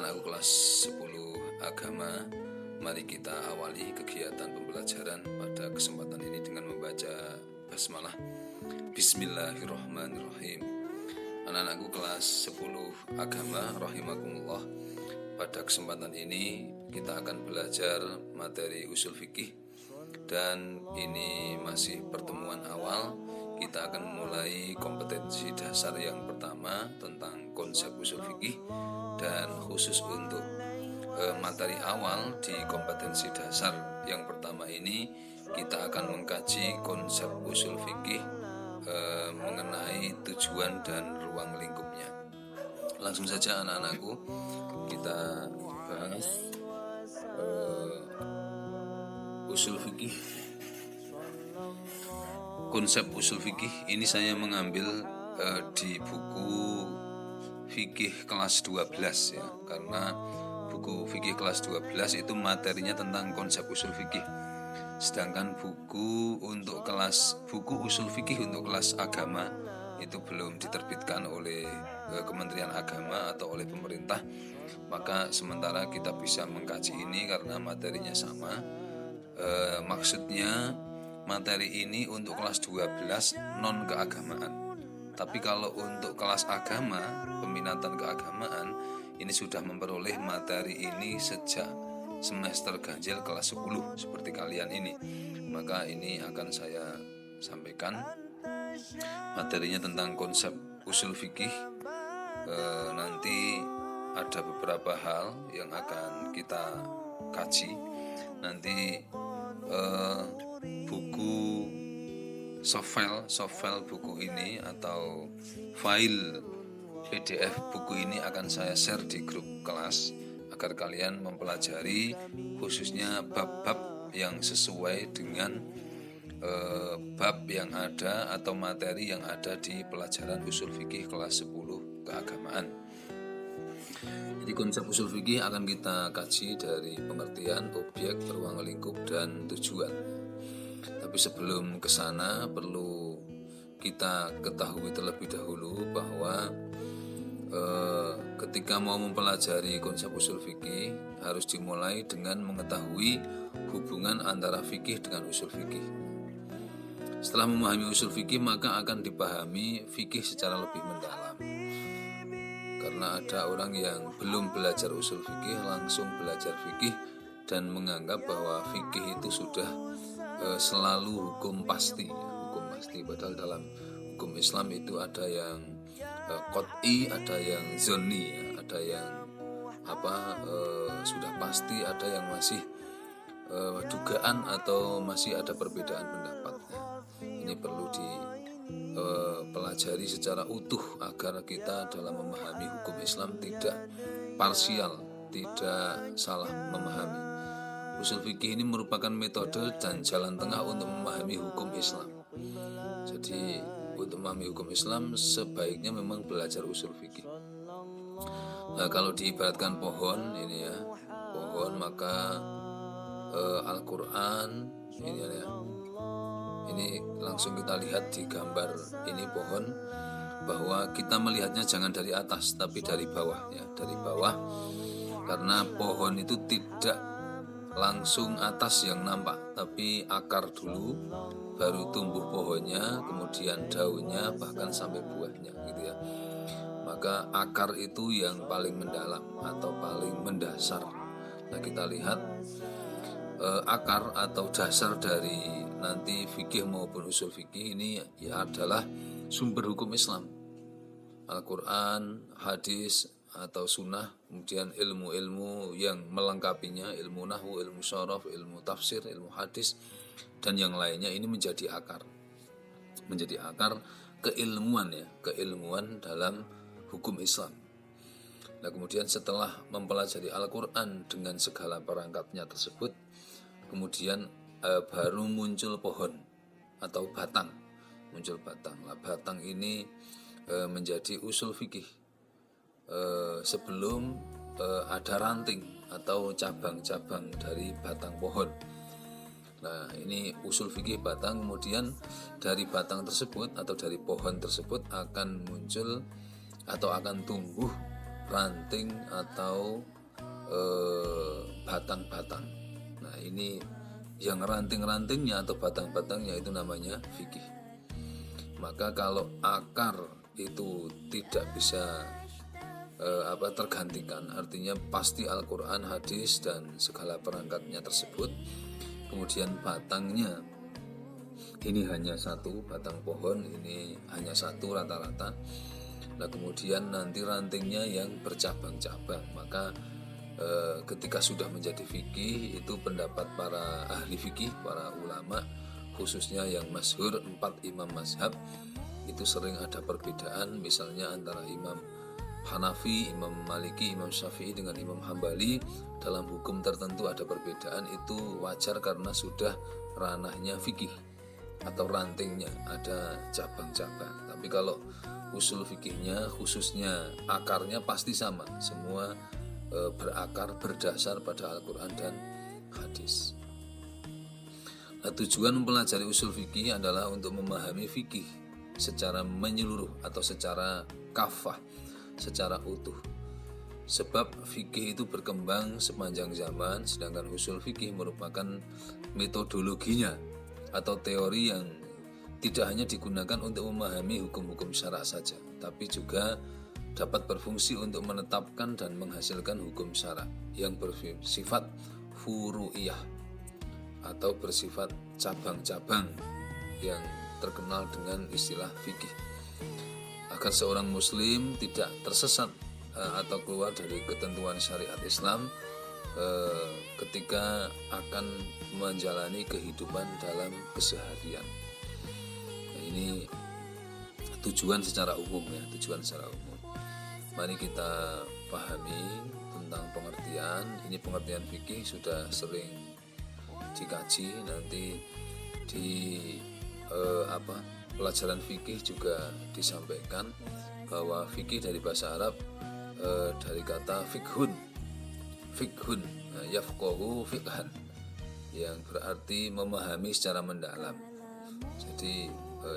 anak-anakku kelas 10 agama, mari kita awali kegiatan pembelajaran pada kesempatan ini dengan membaca basmalah. Bismillahirrahmanirrahim. Anak-anakku kelas 10 agama rahimakumullah, pada kesempatan ini kita akan belajar materi usul fikih, dan ini masih pertemuan awal. Kita akan memulai kompetensi dasar yang pertama tentang konsep usul fikih, dan khusus untuk materi awal di kompetensi dasar yang pertama ini kita akan mengkaji konsep usul fikih mengenai tujuan dan ruang lingkupnya. Langsung saja anak-anakku, kita bahas usul fikih. Konsep usul fikih ini saya mengambil di buku fikih kelas 12 ya, karena buku fikih kelas 12 itu materinya tentang konsep usul fikih. Sedangkan buku usul fikih untuk kelas agama itu belum diterbitkan oleh Kementerian Agama atau oleh pemerintah. Maka sementara kita bisa mengkaji ini karena materinya sama. Maksudnya materi ini untuk kelas 12 non keagamaan. Tapi kalau untuk kelas agama, peminatan keagamaan, ini sudah memperoleh materi ini sejak semester ganjil kelas 10 seperti kalian ini. Maka ini akan saya sampaikan materinya tentang konsep usul fikih. Nanti ada beberapa hal yang akan kita kaji. Nanti buku softfile buku ini atau file PDF buku ini akan saya share di grup kelas agar kalian mempelajari khususnya bab-bab yang sesuai dengan bab yang ada atau materi yang ada di pelajaran usul fikih kelas 10 keagamaan. Jadi konsep usul fikih akan kita kaji dari pengertian, objek, ruang lingkup, dan tujuan. Tapi sebelum ke sana perlu kita ketahui terlebih dahulu bahwa ketika mau mempelajari konsep usul fikih harus dimulai dengan mengetahui hubungan antara fikih dengan usul fikih. Setelah memahami usul fikih maka akan dipahami fikih secara lebih mendalam. Karena ada orang yang belum belajar usul fikih langsung belajar fikih dan menganggap bahwa fikih itu sudah selalu hukum pasti, padahal dalam hukum Islam itu ada yang qot'i, ada yang zonni, ada yang sudah pasti, ada yang masih dugaan atau masih ada perbedaan pendapat. Ini perlu dipelajari secara utuh agar kita dalam memahami hukum Islam tidak parsial, tidak salah memahami. Usul fikih ini merupakan metode dan jalan tengah untuk memahami hukum Islam. Jadi untuk memahami hukum Islam sebaiknya memang belajar usul fikih. Nah, kalau diibaratkan pohon ini ya, pohon maka Al-Quran ini ya. Ini langsung kita lihat di gambar ini pohon, bahwa kita melihatnya jangan dari atas tapi dari bawah ya, dari bawah, karena pohon itu tidak langsung atas yang nampak, tapi akar dulu, baru tumbuh pohonnya, kemudian daunnya, bahkan sampai buahnya gitu ya. Maka akar itu yang paling mendalam atau paling mendasar. Nah, kita lihat akar atau dasar dari nanti fikih maupun usul fikih ini ya adalah sumber hukum Islam, Al-Quran, hadis atau sunnah, kemudian ilmu-ilmu yang melengkapinya, ilmu nahwu, ilmu syaraf, ilmu tafsir, ilmu hadis, dan yang lainnya. Ini menjadi akar keilmuan ya, keilmuan dalam hukum Islam. Nah, kemudian setelah mempelajari Al-Quran dengan segala perangkatnya tersebut, kemudian baru muncul pohon atau batang, Nah, batang ini menjadi usul fikih. Sebelum ada ranting atau cabang-cabang dari batang pohon. Nah, ini usul fikih batang. Kemudian dari batang tersebut atau dari pohon tersebut akan muncul atau akan tumbuh ranting atau batang-batang. Nah ini yang ranting-rantingnya atau batang-batangnya itu namanya fikih. Maka kalau akar itu tidak bisa tergantikan, artinya pasti Al-Quran, hadis dan segala perangkatnya tersebut, kemudian batangnya ini hanya satu, batang pohon ini hanya satu rata-rata, nah kemudian nanti rantingnya yang bercabang-cabang, maka ketika sudah menjadi fikih, itu pendapat para ahli fikih, para ulama, khususnya yang masyhur 4 imam mazhab, itu sering ada perbedaan, misalnya antara Imam Hanafi, Imam Maliki, Imam Syafi'i dengan Imam Hambali dalam hukum tertentu ada perbedaan, itu wajar karena sudah ranahnya fikih atau rantingnya ada cabang-cabang. Tapi kalau usul fikihnya khususnya akarnya pasti sama, semua berakar berdasar pada Al-Quran dan hadis. Nah, tujuan mempelajari usul fikih adalah untuk memahami fikih secara menyeluruh atau secara kafah, secara utuh. Sebab fikih itu berkembang sepanjang zaman, sedangkan usul fikih merupakan metodologinya atau teori yang tidak hanya digunakan untuk memahami hukum-hukum syara saja, tapi juga dapat berfungsi untuk menetapkan dan menghasilkan hukum syara yang bersifat furu'iyah atau bersifat cabang-cabang yang terkenal dengan istilah fikih, agar seorang muslim tidak tersesat atau keluar dari ketentuan syariat Islam ketika akan menjalani kehidupan dalam keseharian. Nah, ini tujuan secara umum ya, tujuan secara umum. Mari kita pahami tentang pengertian. Ini pengertian fikih sudah sering dikaji, nanti di pelajaran fikih juga disampaikan bahwa fikih dari bahasa Arab dari kata fikhun yafqahu fiqhan, yang berarti memahami secara mendalam. Jadi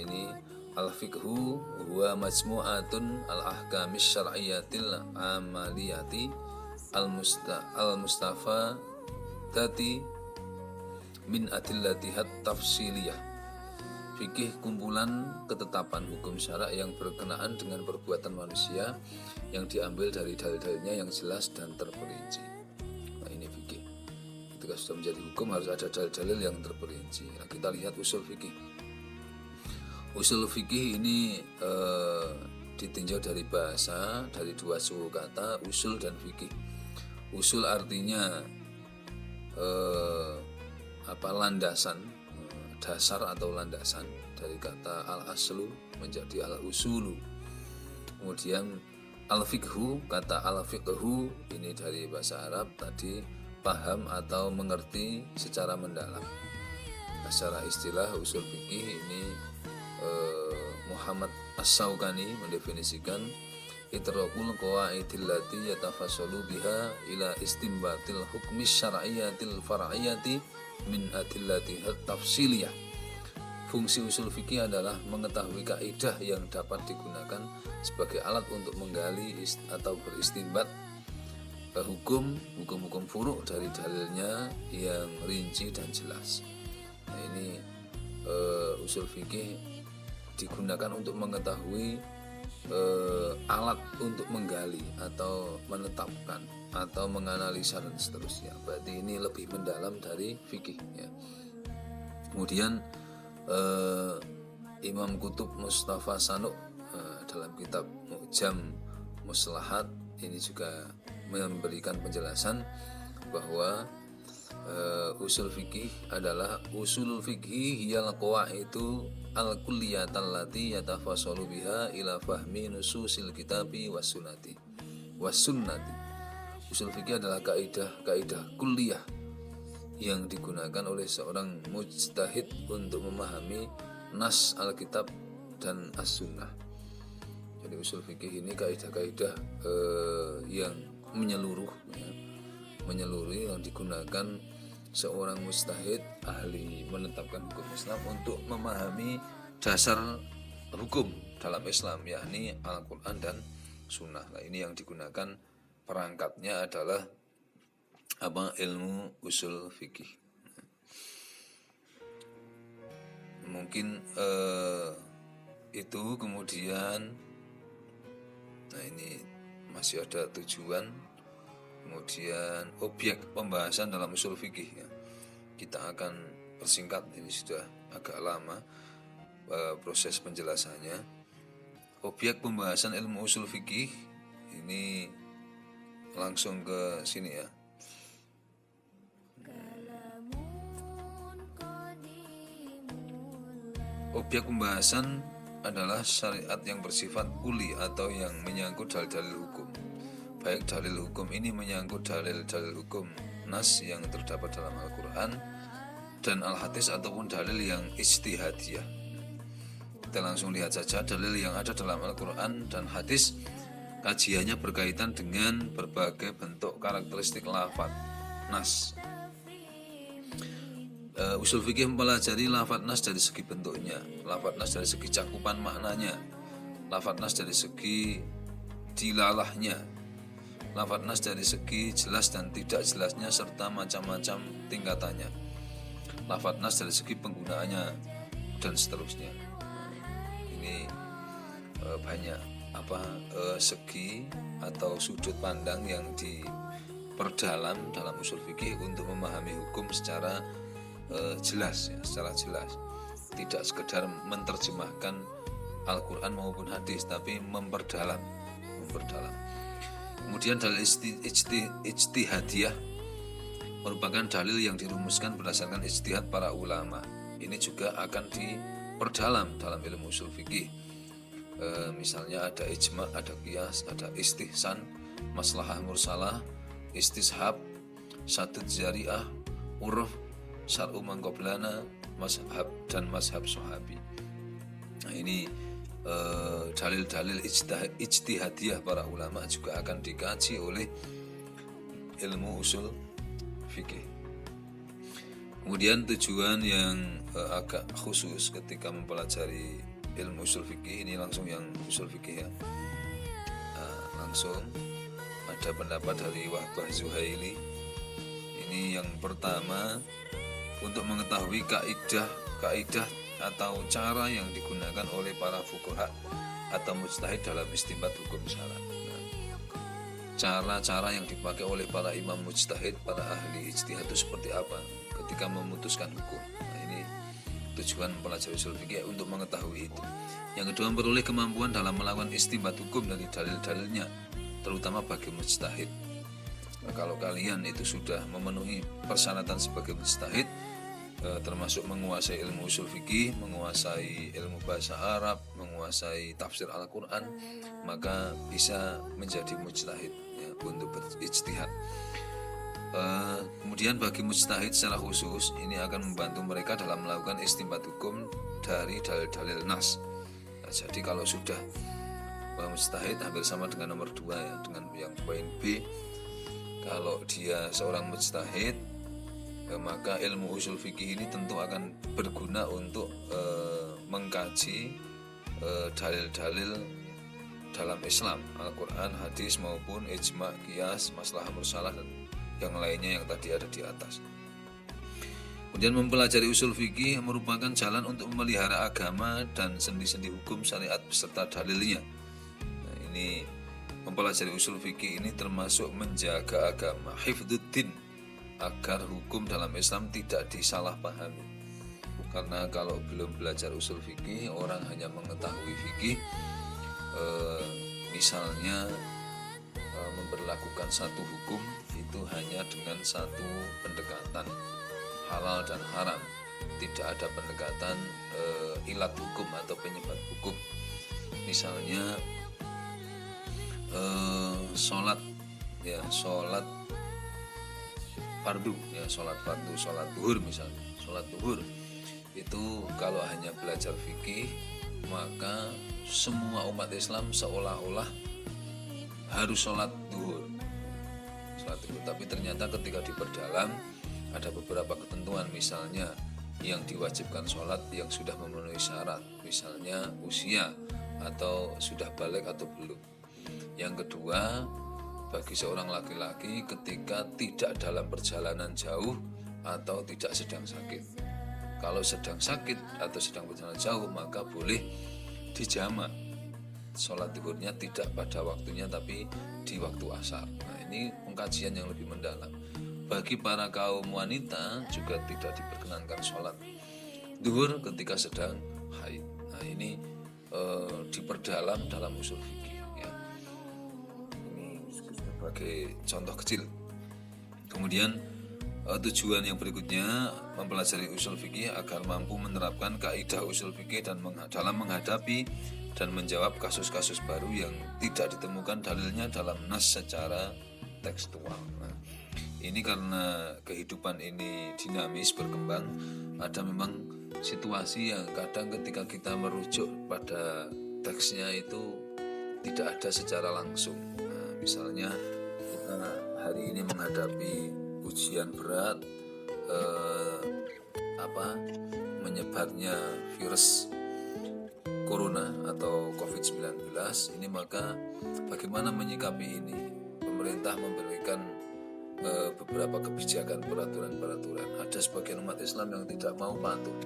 ini al-fiqhu huwa majmu'atun al-ahkamis syar'iyyatil amaliyati al-mustafa dati min adillatihat tafsiliyah. Fikih kumpulan ketetapan hukum syara' yang berkenaan dengan perbuatan manusia yang diambil dari dalil-dalilnya yang jelas dan terperinci. Nah, ini fikih. Ketika sudah menjadi hukum harus ada dalil-dalil yang terperinci. Nah, kita lihat usul fikih. Usul fikih ini ditinjau dari bahasa, dari dua suku kata, usul dan fikih. Usul artinya landasan, dasar atau landasan, dari kata al-aslu menjadi al-usulu. Kemudian al-fiqhu, kata al-fiqhu ini dari bahasa Arab tadi paham atau mengerti secara mendalam. Nah, secara istilah usul fikih ini Muhammad As-Syaukani mendefinisikan itraqul qawaidil lati yatafassalu biha ila istimbatil hukmi syar'iyyatil far'iyyati min adillatihat tafsiliyah. Fungsi usul fikih adalah mengetahui kaidah yang dapat digunakan sebagai alat untuk menggali atau beristinbat hukum-hukum furu' dari dalilnya yang rinci dan jelas. Nah, ini usul fikih digunakan untuk mengetahui alat untuk menggali atau menetapkan atau menganalisa dan seterusnya. Berarti ini lebih mendalam dari fikih ya. Kemudian Imam Qutb Mustafa Sanuk dalam kitab Mu'jam Muslahat ini juga memberikan penjelasan bahwa usul fikih adalah usul fikih hiyal qawaidu al-kulliyatal lati yatafassalu biha ila fahmi nususil kitabi was sunnati. Usul fikih adalah kaidah kulliyah yang digunakan oleh seorang mujtahid untuk memahami nas Alkitab dan as-sunnah. Jadi usul fikih ini kaidah-kaidah yang menyeluruh ya, yang digunakan seorang mujtahid ahli menetapkan hukum Islam untuk memahami dasar hukum dalam Islam, yakni Al-Quran dan Sunnah. Nah, ini yang digunakan perangkatnya adalah ilmu usul fikih. Mungkin itu. Kemudian ini masih ada tujuan, kemudian objek pembahasan dalam usul fikih ya. Kita akan persingkat, ini sudah agak lama proses penjelasannya. Objek pembahasan ilmu usul fikih ini langsung ke sini ya. Objek pembahasan adalah syariat yang bersifat kuli atau yang menyangkut dalil-dalil hukum. Baik dalil hukum ini menyangkut dalil-dalil hukum nas yang terdapat dalam Al-Quran dan Al-Hadis ataupun dalil yang ijtihadiyah. Kita langsung lihat saja dalil yang ada dalam Al-Quran dan hadis. Kajiannya berkaitan dengan berbagai bentuk karakteristik lafaz nas. Usul fikih mempelajari lafaz nas dari segi bentuknya, lafaz nas dari segi cakupan maknanya, lafaz nas dari segi dilalahnya, lafaz nas dari segi jelas dan tidak jelasnya serta macam-macam tingkatannya, lafaz nas dari segi penggunaannya dan seterusnya. Ini banyak segi atau sudut pandang yang diperdalam dalam usul fikih untuk memahami hukum secara jelas ya, secara jelas. Tidak sekedar menerjemahkan Al-Quran maupun hadis, tapi memperdalam. Kemudian dalil ijtihadiyah merupakan dalil yang dirumuskan berdasarkan ijtihad para ulama. Ini juga akan diperdalam dalam ilmu usul fikih. Misalnya ada ijma, ada qiyas, ada istihsan, maslahah mursalah, istishab, syadud zari'ah, uruf, syar'u man qablana, mazhab dan mazhab sahabi. Nah ini dalil-dalil ijtihadiyah para ulama juga akan dikaji oleh ilmu usul fikih. Kemudian tujuan yang agak khusus ketika mempelajari ilmu usul fikih ini, langsung yang usul fikih ya. Langsung ada pendapat dari Wahbah Zuhaili. Ini yang pertama, untuk mengetahui kaidah atau cara yang digunakan oleh para fuqaha atau mujtahid dalam istinbat hukum syara. Cara-cara yang dipakai oleh para imam mujtahid, para ahli ijtihad itu seperti apa ketika memutuskan hukum. Nah, ini tujuan mempelajari usul fikih untuk mengetahui itu. Yang kedua, memperoleh kemampuan dalam melakukan istinbat hukum dari dalil-dalilnya, terutama bagi mujtahid. Nah, kalau kalian itu sudah memenuhi persyaratan sebagai mujtahid, termasuk menguasai ilmu usul fikih, menguasai ilmu bahasa Arab, menguasai tafsir Al-Quran, maka bisa menjadi mujtahid ya, untuk berijtihad. Kemudian bagi mujtahid secara khusus, ini akan membantu mereka dalam melakukan istinbat hukum dari dalil-dalil nas. Nah, jadi kalau sudah mujtahid, hampir sama dengan nomor 2 ya, dengan yang poin B. Kalau dia seorang mujtahid, maka ilmu usul fikih ini tentu akan berguna untuk mengkaji dalil-dalil dalam Islam, Al-Quran, hadis maupun ijma, qiyas, maslahah mursalah dan yang lainnya yang tadi ada di atas. Kemudian mempelajari usul fikih merupakan jalan untuk memelihara agama dan sendi-sendi hukum syariat beserta dalilnya. Nah, ini mempelajari usul fikih ini termasuk menjaga agama, hifdzuddin, agar hukum dalam Islam tidak disalahpahami. Karena kalau belum belajar usul fikih, orang hanya mengetahui fikih, misalnya memberlakukan satu hukum itu hanya dengan satu pendekatan, halal dan haram. Tidak ada pendekatan ilat hukum atau penyebab hukum. Misalnya sholat fardu ya, sholat fardu, sholat duhur misalnya. Sholat duhur itu kalau hanya belajar fikih, maka semua umat Islam seolah-olah harus sholat duhur. Tapi ternyata ketika diperdalam ada beberapa ketentuan, misalnya yang diwajibkan sholat yang sudah memenuhi syarat, misalnya usia atau sudah balik atau belum. Yang kedua, bagi seorang laki-laki ketika tidak dalam perjalanan jauh atau tidak sedang sakit. Kalau sedang sakit atau sedang perjalanan jauh maka boleh dijamak. Sholat zuhurnya tidak pada waktunya tapi di waktu asar. Nah, ini pengkajian yang lebih mendalam. Bagi para kaum wanita juga tidak diperkenankan sholat zuhur ketika sedang haid. Nah, ini diperdalam dalam usul fikih ya. Ini sebagai contoh kecil. Kemudian tujuan yang berikutnya mempelajari usul fikih agar mampu menerapkan kaidah usul fikih dan dalam menghadapi dan menjawab kasus-kasus baru yang tidak ditemukan dalilnya dalam nas secara tekstual. Nah, ini karena kehidupan ini dinamis berkembang, ada memang situasi yang kadang ketika kita merujuk pada teksnya itu tidak ada secara langsung. Nah, misalnya kita hari ini menghadapi ujian berat, menyebarnya virus corona atau COVID-19 ini, maka bagaimana menyikapi ini? Pemerintah memberikan beberapa kebijakan, peraturan-peraturan. Ada sebagian umat Islam yang tidak mau patuh.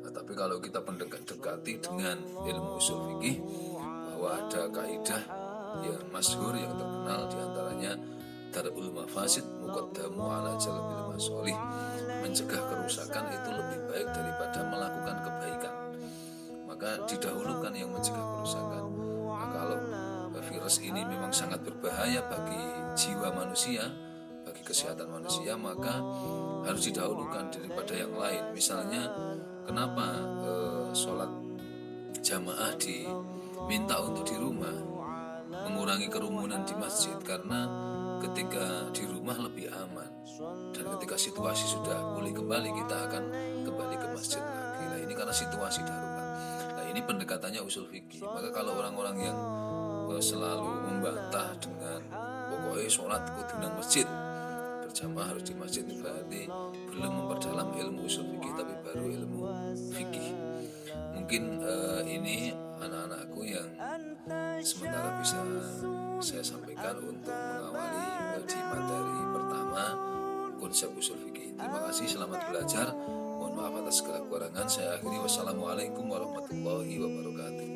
Nah, tapi kalau kita mendekati dengan ilmu usul fikih, bahwa ada kaidah yang masyhur yang terkenal diantaranya darul mafasid muqaddamu ala jalbil masolih, mencegah kerusakan itu lebih baik daripada melakukan kebaikan, maka didahulukan yang mencegah kerusakan. Nah, kalau virus ini memang sangat berbahaya bagi jiwa manusia, bagi kesehatan manusia, maka harus didahulukan daripada yang lain. Misalnya kenapa sholat jamaah diminta untuk di rumah, mengurangi kerumunan di masjid, karena ketika di rumah lebih aman, dan ketika situasi sudah pulih kembali kita akan kembali ke masjid lagi. Nah, ini karena situasi darurat. Nah, ini pendekatannya usul fikih. Maka kalau orang-orang yang selalu membantah dengan pokoknya sholat kudu nang masjid, berjamaah harus di masjid, berarti belum memperdalam ilmu usul fikih tapi baru ilmu fikih. Mungkin ini anak-anakku yang sementara bisa saya sampaikan untuk mengawali di materi pertama konsep usul fikih. Terima kasih, selamat belajar. Mohon maaf atas segala kekurangan. Saya akhiri, wassalamualaikum warahmatullahi wabarakatuh.